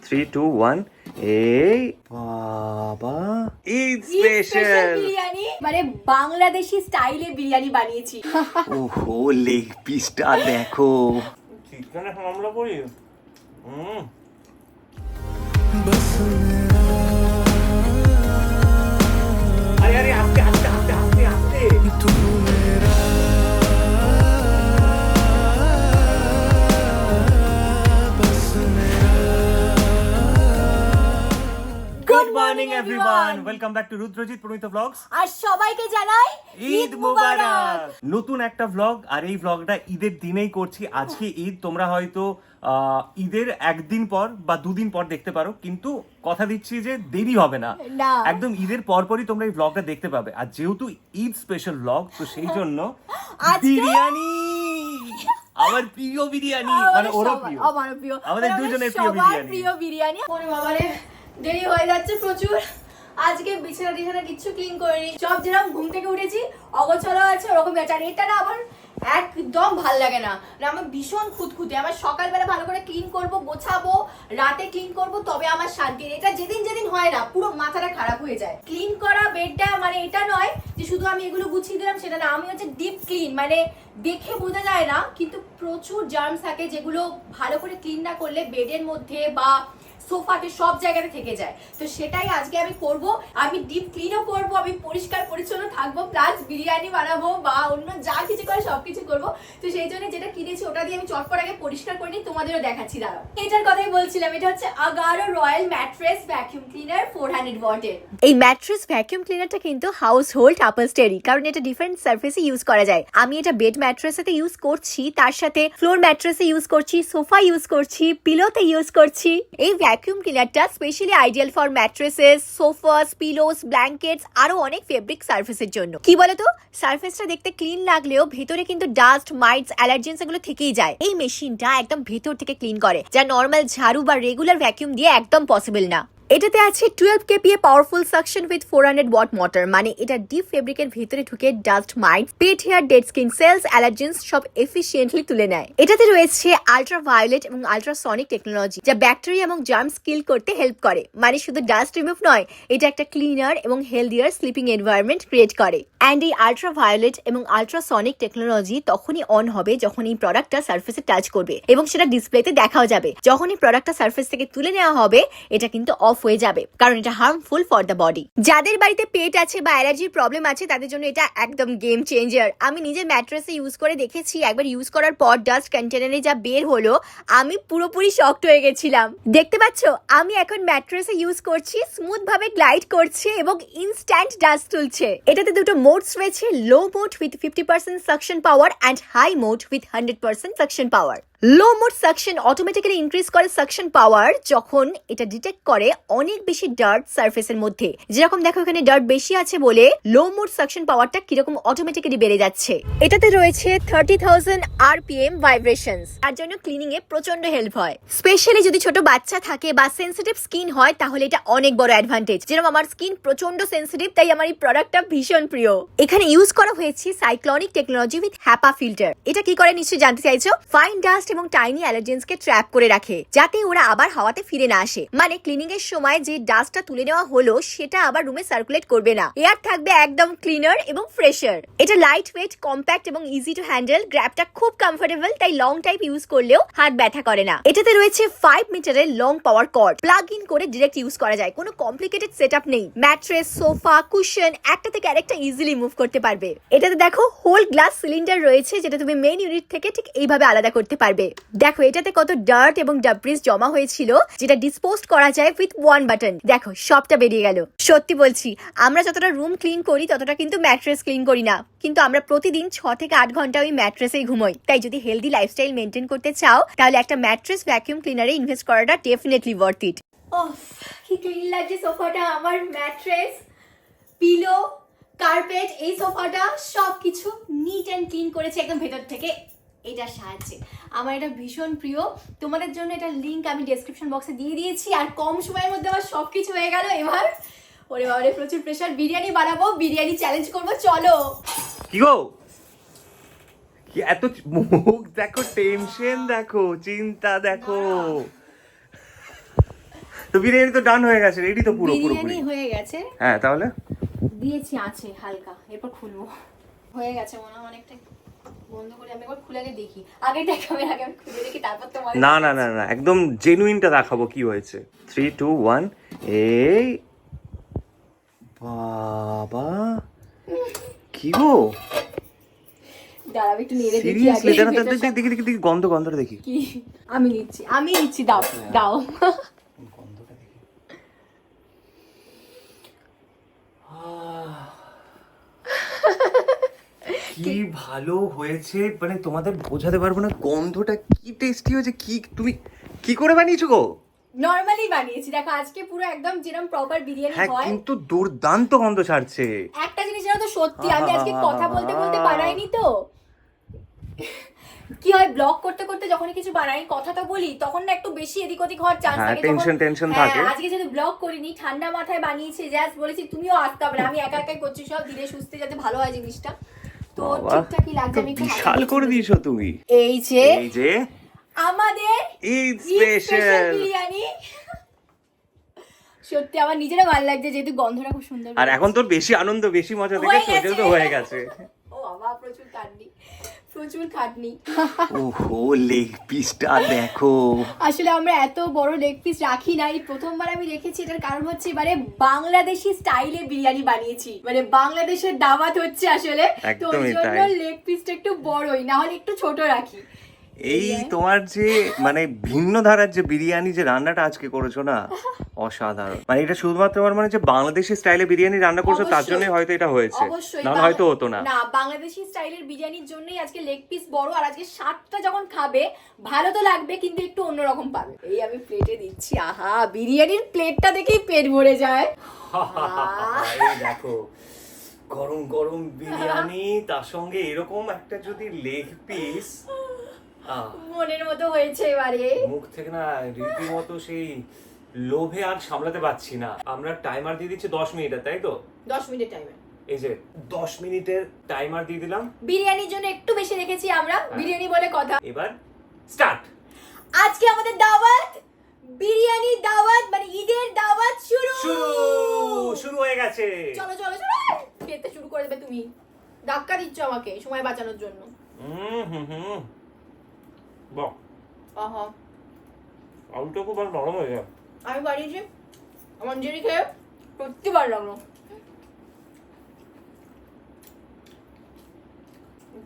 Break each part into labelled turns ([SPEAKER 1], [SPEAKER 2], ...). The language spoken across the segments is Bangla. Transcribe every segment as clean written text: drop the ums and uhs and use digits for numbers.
[SPEAKER 1] 3, 2, 1 এই বাবা ঈদ স্পেশাল
[SPEAKER 2] বিরিয়ানি, মানে বাংলাদেশি স্টাইলে বিরিয়ানি বানিয়েছি।
[SPEAKER 1] ওহো লেগ পিসটা দেখো
[SPEAKER 3] চিকেনে হামলা করি আরে আরে আস্তে আস্তে আস্তে আস্তে আস্তে
[SPEAKER 2] good
[SPEAKER 3] morning everyone, welcome back to Rudrajit প্রণীত ব্লগস।
[SPEAKER 2] আর সবাইকে জানাই
[SPEAKER 3] ঈদ মুবারক। নতুন একটা ব্লগ, আর এই ব্লগটা ঈদের দিনেই করছি। আজকে ঈদ, তোমরা হয়তো ঈদের একদিন পর বা দুদিন পর দেখতে পারো, কিন্তু কথা দিচ্ছি যে দেরি হবে না,
[SPEAKER 2] না।
[SPEAKER 3] একদম ঈদের পরপরই তোমরা এই ব্লগটা দেখতে পাবে। আর যেহেতু ঈদ স্পেশাল ব্লগ, তো সেই জন্য বিরিয়ানি, আমার প্রিয় বিরিয়ানি, মানে ওরও প্রিয়,
[SPEAKER 2] আমারও প্রিয়,
[SPEAKER 3] আমাদের দুজনের প্রিয়
[SPEAKER 2] সবার
[SPEAKER 3] বিরিয়ানি।
[SPEAKER 2] প্রিয় বিরিয়ানি। ওরে বাবারে, দেরি হয়ে যাচ্ছে প্রচুর। আজকে বিছানা টিছানা কিচ্ছু ক্লিন করিনি, সব যেরকম ঘুম থেকে উঠেছি অগোছালো আছে ওরকম আছে। আর এটা না আমার একদম ভাল লাগে না, আমার ভীষণ খুঁতখুঁতে। আমার সকালবেলা ভালো করে ক্লিন করব, গোছাবো, রাতে ক্লিন করব, তবে আমার শান্তি। এটা যেদিন যেদিন হয় না, পুরো মাথাটা খারাপ হয়ে যায়। ক্লিন করা বেডটা মানে এটা নয় যে শুধু আমি এগুলো গুছিয়ে দিলাম, সেটা না। আমি হচ্ছে ডিপ ক্লিন, মানে দেখে বোঝা যায় না কিন্তু প্রচুর জার্মস থাকে যেগুলো ভালো করে ক্লিন না করলে বেডের মধ্যে বা সোফাতে সব জায়গাতে থেকে যায়। তো সেটাই আজকে আমি করব। আমি ডিপ ক্লিনও করব, আমি পরিষ্কার পরিচ্ছন্ন থাকবো, প্লাস বিরিয়ানি বানাবো বা অন্য যা কিছু করে সবকিছু করব। তো সেই জন্য যেটা কিনেছি ওটা দিয়ে আমি চটপট আগে পরিষ্কার করে নিই, তোমাদেরও দেখাচ্ছি। দাঁড়াও, এটার কথাই বলছিলাম। এটা হচ্ছে Agaro royal mattress vacuum cleaner 400 ওয়াটের। এই ম্যাট্রেস ভ্যাকুয়াম ক্লিনারটা কিন্তু হাউস হোল্ড আপলস্টেরি, কারণ এটা ডিফারেন্ট সারফেসে ইউজ করা যায়। আমি এটা বেড ম্যাট্রেসেতে ইউজ করছি, তার সাথে ফ্লোর ম্যাট্রেসে ইউজ করছি, সোফা ইউজ করছি, পিলোতে ইউজ করছি। এই ভ্যাকুয়াম ক্লিনারটা specially ideal for mattresses, sofas, pillows, blankets, আরো অনেক ফেব্রিক সারফেসের জন্য। কি বলতো, সারফেসটা দেখতে ক্লিন লাগলেও ভেতরে কিন্তু ডাস্ট, মাইটস, অ্যালার্জেন্স এগুলো থেকেই যায়। এই মেশিনটা একদম ভেতর থেকে ক্লিন করে, যা নর্মাল ঝাড়ু বা রেগুলার ভ্যাকুয়াম দিয়ে একদম পসিবল না। এটাতে আছে 12 kPa powerful suction with 400 watt motor, মানে এটা ডিপ ফেব্রিকের ভেতরে ঢুকে dust, mites, pet hair, dead skin cells, allergens সব এফিশিয়েন্টলি তুলে নেয়। এটাতে রয়েছে আলট্রা ভায়োলেট এবং আলট্রাসনিক টেকনোলজি, যা ব্যাকটেরিয়া এবং জার্মস কিল করতে হেল্প করে। মানে শুধু ডাস্ট রিমুভ নয়, এটা একটা ক্লিনার এবং হেলদিয়ার স্লিপিং এনভায়রনমেন্ট ক্রিয়েট করে। অ্যান্ড এই আলট্রা ভায়োলেট এবং আলট্রাসনিক টেকনোলজি তখনই অন হবে যখন এই প্রোডাক্টটা সারফেসে টাচ করবে, এবং সেটা ডিসপ্লেতে দেখাও যাবে। যখন এই প্রোডাক্টটা সারফেস থেকে তুলে নেওয়া হবে, এটা কিন্তু অফ হয়ে যাবে, কারণ এটা হার্মফুল ফর দ্য বডি। যাদের বাড়িতে পেট আছে বা অ্যালার্জির প্রবলেম আছে, তাদের জন্য এটা একদম গেম চেঞ্জার। আমি নিজে ম্যাট্রেসে ইউজ করে দেখেছি, একবার ইউজ করার পর ডাস্ট কন্টেনারে যা বের হলো, আমি পুরোপুরি শকড হয়ে গেছিলাম। দেখতে পাচ্ছ, আমি এখন ম্যাট্রেসে ইউজ করছি, স্মুথ ভাবে গ্লাইড করছে এবং ইনস্ট্যান্ট ডাস্ট তুলছে। এটাতে দুটো মোডস রয়েছে, low mode with 50% suction power and high mode with 100% suction power. Low mode suction automatically increase করে সাকশন পাওয়ার যখন এটা ডিটেক্ট করে অনেক বেশি ডার্ট সারফেসের মধ্যে। যেরকম দেখো, এখানে ডার্ট বেশি আছে বলে লো মোড সাকশন পাওয়ারটা কিরকম অটোমেটিক্যালি বেড়ে যাচ্ছে। এটাতে রয়েছে 30,000 RPM ভাইব্রেশনস, তার জন্য ক্লিনিং এ প্রচন্ড হেল্প হয়। স্পেশালি যদি ছোট বাচ্চা থাকে বা সেনসিটিভ স্কিন হয়, তাহলে এটা অনেক বড় অ্যাডভান্টেজ। যেরকম আমার স্কিন প্রচন্ড সেনসিটিভ, তাই আমার এই প্রোডাক্টটা ভীষণ প্রিয়। এখানে ইউজ করা হয়েছে cyclonic technology with HEPA filter. এটা কি করে নিশ্চয়ই জানতে চাইছো? ফাইন ডাস্ট এবং টাইনি অ্যালার্জেন্সকে ট্র্যাপ করে রাখে, যাতে ওরা আবার হাওয়াতে ফিরে না আসে। মানে ক্লিনিং এর সময় যে ডাস্টটা তুলে নেওয়া হলো, সেটা আবার রুমে সার্কুলেট করবে না। এয়ার থাকবে একদম ক্লিনার এবং ফ্রেশার। এটা লাইট ওয়েট, কম্প্যাক্ট এবং ইজি টু হ্যান্ডেল। গ্র্যাবটা খুব কমফোর্টেবল, তাই লং টাইপ ইউজ করলেও হাত ব্যথা করে না। এটাতে রয়েছে 5 মিটারের long power cord, plug in করে ডিরেক্ট ইউজ করা যায়। কোনো কমপ্লিকেটেড সেটআপ নেই। ম্যাট্রেস, সোফা, কুশন একটা থেকে আরেকটা ইজিলি মুভ করতে পারবে। এটাতে দেখো হোল গ্লাস সিলিন্ডার রয়েছে, যেটা তুমি মেইন ইউনিট থেকে ঠিক এইভাবে আলাদা করতে পারবে। দেখো এটাতে কত ডার্ট এবং ডাব্রিজ জমা হয়েছিল, যেটা ডিসপোজ করা যায় উইথ ওয়ান বাটন। দেখো সবটা বেরিয়ে গেল। সত্যি বলছি, আমরা যতটা রুম ক্লিন করি ততটা কিন্তু ম্যাট্রেস ক্লিন করি না, কিন্তু আমরা প্রতিদিন 6 থেকে 8 ঘন্টা ওই ম্যাট্রেসেই ঘুমোই। তাই যদি হেলদি লাইফস্টাইল মেনটেন করতে চাও, তাহলে একটা ম্যাট্রেস ভ্যাকুয়াম ক্লিনারে ইনভেস্ট করাটা ডেফিনেটলি ওয়ার্থ ইট। ওহ, কি ক্লিন লাগছে সোফাটা। আমার ম্যাট্রেস, পিলো, কার্পেট, এই সোফাটা সবকিছু নিট এন্ড ক্লিন করেছে একদম ভেতর থেকে এটার সাহায্যে। আমার এটা ভীষণ প্রিয়। তোমাদের জন্য এটার লিঙ্ক আমি ডেসক্রিপশন বক্সে দিয়ে দিয়েছি। আর কম সময়ের মধ্যে আমার সবকিছু হয়ে গেল। এবার ওরে বাবারে প্রচুর প্রেশার, বিরিয়ানি বানাবো, বিরিয়ানি চ্যালেঞ্জ করবো। চলো।
[SPEAKER 3] কি গো, কি এত মুখ দেখো, টেনশন দেখো, চিন্তা দেখো। বিরিয়ানি তো ডান হয়ে গেছে, রেডি তো পুরো পুরোপুরি।
[SPEAKER 2] বিরিয়ানি হয়ে গেছে,
[SPEAKER 3] হ্যাঁ তাহলে
[SPEAKER 2] দিয়েছি আছে হালকা, এরপর খুলবো। হয়ে গেছে মনে হয় অনেকটাই। বন্ধ করে আমি একবার খুলে আগে দেখি, আগে ক্যামেরা আগে আমি খুলে দেখি, তারপর তোমার।
[SPEAKER 3] না না না না, একদম জেনুইনটা দেখাবো কি হয়েছে। 3 2 1 এই বাবা, কি গো
[SPEAKER 2] দাঁড়াবে একটু নেড়ে দেখি
[SPEAKER 3] সিরিয়াসলি?
[SPEAKER 2] আগে।
[SPEAKER 3] দেখি দেখি দেখি দেখি, গন্ধটা দেখি।
[SPEAKER 2] কি আমি নিচ্ছি, দাও দাও।
[SPEAKER 3] গন্ধটা দেখি। কি ভালো হয়েছে, মানে তোমাদের বোঝাতে পারবো না গন্ধটা কি টেস্টি হয়েছে। কি তুমি কি করে বানিয়েছো গো?
[SPEAKER 2] নরমালি বানিয়েছি, দেখো আজকে পুরো একদম যেরকম প্রপার বিরিয়ানি
[SPEAKER 3] হ্যাঁ
[SPEAKER 2] হয়।
[SPEAKER 3] কিন্তু দুর্দান্ত গন্ধ ছাড়ছে।
[SPEAKER 2] একটা জিনিস জানো তো সত্যি, আমি আজকে কথা বলতে বলতে বানাইনি তো। কি হয়, ব্লগ করতে করতে যখনই কিছু বানাই, কথা তো বলি, তখন না একটু বেশি এদিক ওদিক হওয়ার চান্স
[SPEAKER 3] হ্যাঁ,
[SPEAKER 2] থাকে।
[SPEAKER 3] টেনশন থাকে।
[SPEAKER 2] আজকে যেহেতু ব্লগ করিনি, ঠান্ডা মাথায় বানিয়েছি, জাস্ট বলেছি তুমিও আসতে হবে না, আমি একা একাই করছি, সব ধীরে সুস্থে যাতে ভালো হয় জিনিসটা। তো
[SPEAKER 3] বাবা,
[SPEAKER 2] ঠিকঠাকই লাগছে। আমি একটু
[SPEAKER 3] বিশাল করে দিয়েছো তুমি।
[SPEAKER 2] এই যে
[SPEAKER 3] এই যে
[SPEAKER 2] আমাদের
[SPEAKER 3] ঈদ
[SPEAKER 2] স্পেশাল
[SPEAKER 3] স্পেশাল
[SPEAKER 2] বিরিয়ানি। সত্যি আমার নিজেরও ভালো লাগছে, যেহেতু গন্ধটা খুব সুন্দর।
[SPEAKER 3] আর এখন তোর বেশি আনন্দ, বেশি মজা
[SPEAKER 2] হয়ে
[SPEAKER 3] দেখে
[SPEAKER 2] গেছে।
[SPEAKER 3] সোজা তো হয়ে গেছে।
[SPEAKER 2] ও বাবা, প্রচুর খাটনি।
[SPEAKER 1] ওহো, লেগ পিসটা দেখো।
[SPEAKER 2] আসলে আমরা এত বড় লেগ পিস রাখি না, এই প্রথমবার আমি রেখেছি। এটার কারণ হচ্ছে এবারে বাংলাদেশি স্টাইলে বিরিয়ানি বানিয়েছি, মানে বাংলাদেশের দাওয়াত হচ্ছে আসলে, তো ওই
[SPEAKER 3] একদমই
[SPEAKER 2] জন্য
[SPEAKER 3] তাই।
[SPEAKER 2] লেগ পিসটা একটু বড়ই, না হলে একটু ছোট রাখি।
[SPEAKER 3] এই তোমার যে মানে ভিন্ন ধারার যে বিরিয়ানি যে রান্নাটা আজকে করেছো না, অসাধারণ। মানে এটা শুধুমাত্র আমার মানে যে বাংলাদেশি স্টাইলে বিরিয়ানি রান্না করছো তার
[SPEAKER 2] অবশ্যই।
[SPEAKER 3] জন্যই হয়তো এটা হয়েছে,
[SPEAKER 2] অবশ্যই
[SPEAKER 3] না হয়তো হতো না।
[SPEAKER 2] না, বাংলাদেশি স্টাইলের বিরিয়ানির জন্যই আজকে লেগ পিস বড়, আর আজকে স্বাদটা যখন খাবে ভালো তো লাগবে, কিন্তু একটু অন্যরকম পাবে। এই আমি প্লেটে দিচ্ছি, আহা বিরিয়ানির প্লেটটা দেখেই পেট ভরে যায়।
[SPEAKER 3] এই দেখো গরম গরম বিরিয়ানি, তার সঙ্গে এরকম একটা যদি লেগ পিস,
[SPEAKER 2] মনের মতো হয়েছে এবারে।
[SPEAKER 3] মুখ থেকে না রীতিমতো সেই লোভে আর সামলাতে পারছি না। আমরা টাইমার দিয়ে দিচ্ছি 10 মিনিটের, তাই তো?
[SPEAKER 2] 10 মিনিট টাইমে
[SPEAKER 3] এই যে 10 মিনিটের টাইমার দিয়ে দিলাম।
[SPEAKER 2] বিরিয়ানির জন্য একটু বেশি রেখেছি আমরা, বিরিয়ানি বলে কথা।
[SPEAKER 3] এবার স্টার্ট।
[SPEAKER 2] আজকে আমাদের দাওয়াত, বিরিয়ানি দাওয়াত, মানে ঈদের দাওয়াত
[SPEAKER 3] শুরু হয়ে গেছে।
[SPEAKER 2] চলো চলো চলো, খেতে শুরু করে দেবে তুমি। ধাক্কা দিচ্ছ আমাকে সময় বাঁচানোর জন্য।
[SPEAKER 3] বাহ,
[SPEAKER 2] আহা,
[SPEAKER 3] আলুটা খুব ভালো নরম হয়ে যায়।
[SPEAKER 2] আমি বানিয়েছি, আমার জিনিস খেয়ে সত্যি ভালো লাগলো।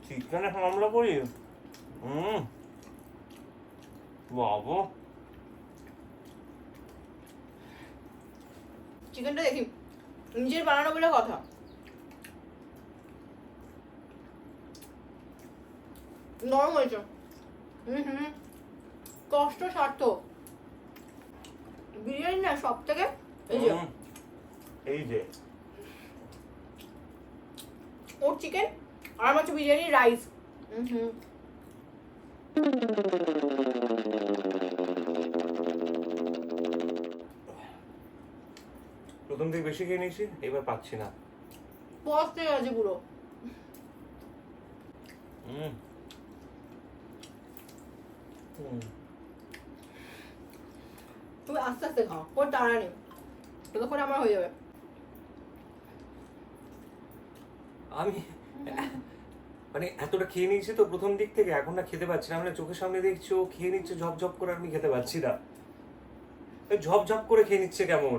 [SPEAKER 3] চিকেনে হামলা করি। বাবা,
[SPEAKER 2] চিকেনটা দেখি, নিজের বানানো বলে কথা। নরম হয়েছে, কষ্ট সার্থক। বিরিয়ানি না সব থেকে
[SPEAKER 3] এই যে
[SPEAKER 2] ওর চিকেন আর আমার হচ্ছে বিরিয়ানি রাইস।
[SPEAKER 3] প্রথম থেকে বেশি খেয়ে নিয়েছি, এবার পাচ্ছি না।
[SPEAKER 2] পচতে গেছে পুরো। তুমি আস্তে আস্তে খাও, ওর তাড়া নেই, ততক্ষণ আমার হয়ে যাবে।
[SPEAKER 3] আমি মানে এতটা খেয়ে নিয়েছি তো প্রথম দিক থেকে, এখন না খেতে পাচ্ছি না। মানে চোখের সামনে দেখছি ও খেয়ে নিচ্ছে ঝপ ঝপ করে, আমি খেতে পাচ্ছি না। ঝপ ঝপ করে খেয়ে নিচ্ছে কেমন,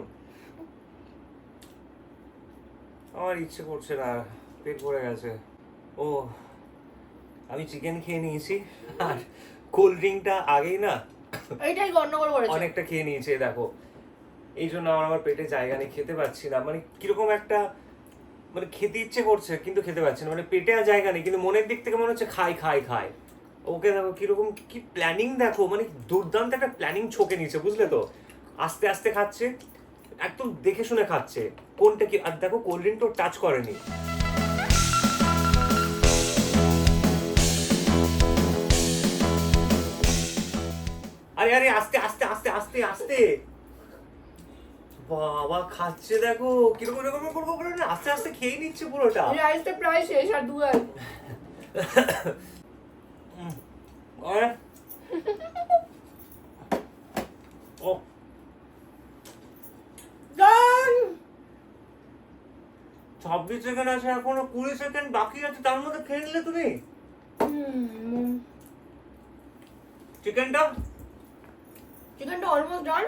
[SPEAKER 3] আমার ইচ্ছে করছে না, পেট ভরে গেছে। ও, আমি চিকেন খেয়ে নিয়েছি আর কোল্ড ড্রিঙ্কটা আগেই না
[SPEAKER 2] এইটাই গন্ডগোল করেছে।
[SPEAKER 3] অনেকটা খেয়ে নিয়েছে, দেখো। এই জন্য আমার পেটে জায়গা নেই, খেতে পাচ্ছি না। মানে কিরকম একটা, মানে খেতে ইচ্ছে করছে কিন্তু খেতে পাচ্ছি না। মানে পেটে আর জায়গা নেই, কিন্তু মনের দিক থেকে মনে হচ্ছে খাই খাই খাই। ওকে দেখো কিরকম কি প্ল্যানিং, দেখো মানে দুর্দান্ত একটা প্ল্যানিং ছকে নিয়েছে, বুঝলে তো? আস্তে আস্তে খাচ্ছে, একদম দেখে শুনে খাচ্ছে কোনটা কি। আর দেখো কোল্ড ড্রিঙ্ক তো টাচ করেনি। আরে আরে আস্তে আস্তে আস্তে আস্তে আস্তে, বাবা খাচ্ছে দেখো কিরকম এরকম করবো করে না, আস্তে আস্তে খেয়ে নিচ্ছে পুরোটা।
[SPEAKER 2] রাইসটা প্রায় শেষ, আর দু আর
[SPEAKER 3] ও 26 সেকেন্ড আছে, এখনো 20 সেকেন্ড বাকি আছে, তার মধ্যে খেয়ে নিলে তুমি চিকেনটা
[SPEAKER 2] অলমোস্ট ডান,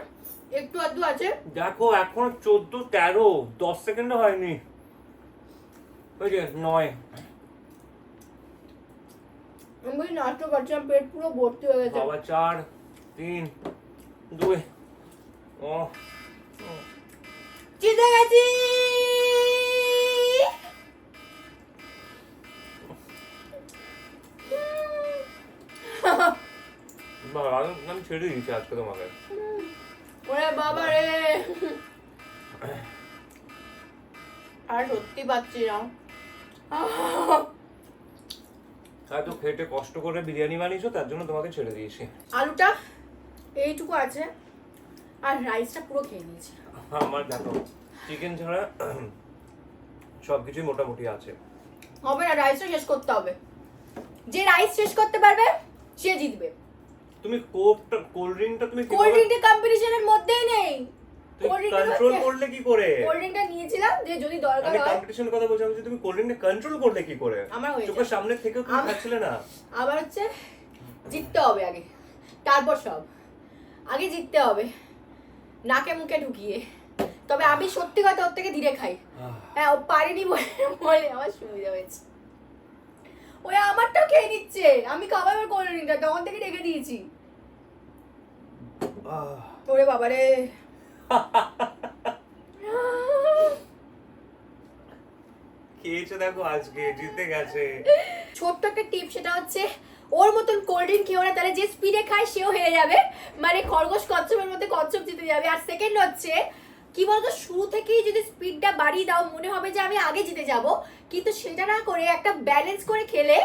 [SPEAKER 2] একটু আধটু আছে।
[SPEAKER 3] দেখো এখন 14, 13, 10 সেকেন্ডও হয়নি। ওই যে 9।
[SPEAKER 2] আমি নাচতে পারছিলাম, পেট পুরো ভর্তি হয়ে গেছে।
[SPEAKER 3] বাবা 4, 3, 2। ও
[SPEAKER 2] জিতে গেছি।
[SPEAKER 3] বাবা আমি ছেড়ে দিয়েছি আজকে তোমাকে।
[SPEAKER 2] ওরে বাবা রে, আর সত্যি পাচ্ছি না।
[SPEAKER 3] এত খেটে কষ্ট করে বিরিয়ানি বানিয়েছো, তার জন্য তোমাকে ছেড়ে দিয়েছি।
[SPEAKER 2] আলুটা এইটুকু আছে, আর রাইসটা পুরো খেয়ে নিয়েছি।
[SPEAKER 3] আমার দেখো চিকেন ছাড়া সবকিছুই মোটামুটি আছে।
[SPEAKER 2] হবে না, রাইসটা শেষ করতে হবে। যে রাইস শেষ করতে পারবে সে জিতবে।
[SPEAKER 3] তুমি কোকটা, কোল্ড ড্রিঙ্কটা তুমি
[SPEAKER 2] কোল্ড ড্রিঙ্কটা কম্পিটিশনের মধ্যেই নেই।
[SPEAKER 3] কন্ট্রোল করলে কি করে?
[SPEAKER 2] কোল্ড ড্রিঙ্কটা নিয়েছিলাম যে যদি দরকার
[SPEAKER 3] আমি
[SPEAKER 2] হয়।
[SPEAKER 3] কম্পিটিশনের কথা বলছি, আমি তুমি কোল্ড ড্রিঙ্কটা কন্ট্রোল করলে কি করে?
[SPEAKER 2] আমার হয়ে
[SPEAKER 3] চোখের সামনে থেকেও তুমি খাচ্ছিলে না।
[SPEAKER 2] আবার হচ্ছে জিততে হবে আগে, তারপর সব। আগে জিততে হবে নাকে মুখে ঢুকিয়ে। তবে আমি সত্যি কথা ওর থেকে ধীরে খাই। হ্যাঁ, ও পারেনি বলে আমার সুবিধা হয়েছে। ওই আমারটাও খেয়ে নিচ্ছে, আমি খাবার কোল্ড ড্রিঙ্কটা তখন থেকে রেখে দিয়েছি। ওরে বাবারে,
[SPEAKER 3] খেয়েছে দেখো, আজকে জিতে গেছে।
[SPEAKER 2] ছোট্ট একটা টিপ, সেটা হচ্ছে ওর মতন কোল্ড ড্রিঙ্ক খেও না, তাহলে যে স্পিডে খায় সেও হেরে যাবে। মানে খরগোশ কচ্ছপের মধ্যে কচ্ছপ জিতে যাবে। আর সেকেন্ড হচ্ছে কি বলতো, শুরু থেকেই যদি স্পিডটা বাড়িয়ে দাও, মনে হবে যে আমি আগে জিতে যাব, কিন্তু সেটা না করে একটা ব্যালেন্স করে খেলে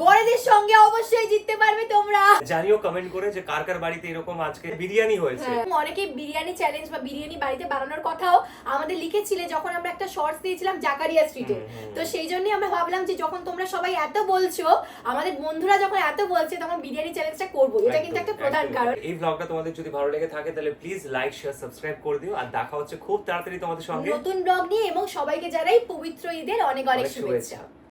[SPEAKER 2] বড়দের সঙ্গে অবশ্যই জিততে পারবে তোমরা।
[SPEAKER 3] জানিও কমেন্ট করে যে কার কার বাড়িতে এরকম আজকে বিরিয়ানি হয়েছে।
[SPEAKER 2] অনেকে বিরিয়ানি চ্যালেঞ্জ বা বিরিয়ানি বাড়িতে বানানোর কথাও আমাদের লিখেছিলে যখন আমরা একটা শর্টস দিয়েছিলাম জাকারিয়া স্ট্রিটে। তো সেই জন্যই আমরা ভাবলাম যে যখন তোমরা সবাই এত বলছো, আমাদের বন্ধুরা যখন এত বলছে, তখন বিরিয়ানি চ্যালেঞ্জটা করবো। এটা কিন্তু একটা প্রধান কারণ।
[SPEAKER 3] এই ব্লগটা তোমাদের যদি ভালো লেগে থাকে তাহলে প্লিজ লাইক, শেয়ার, সাবস্ক্রাইব করে দিও। আর দেখা হচ্ছে খুব তাড়াতাড়ি তোমাদের সঙ্গে
[SPEAKER 2] নতুন ব্লগ নিয়ে, এবং সবাইকে জানাই পবিত্র ঈদের অনেক অনেক শুভেচ্ছা।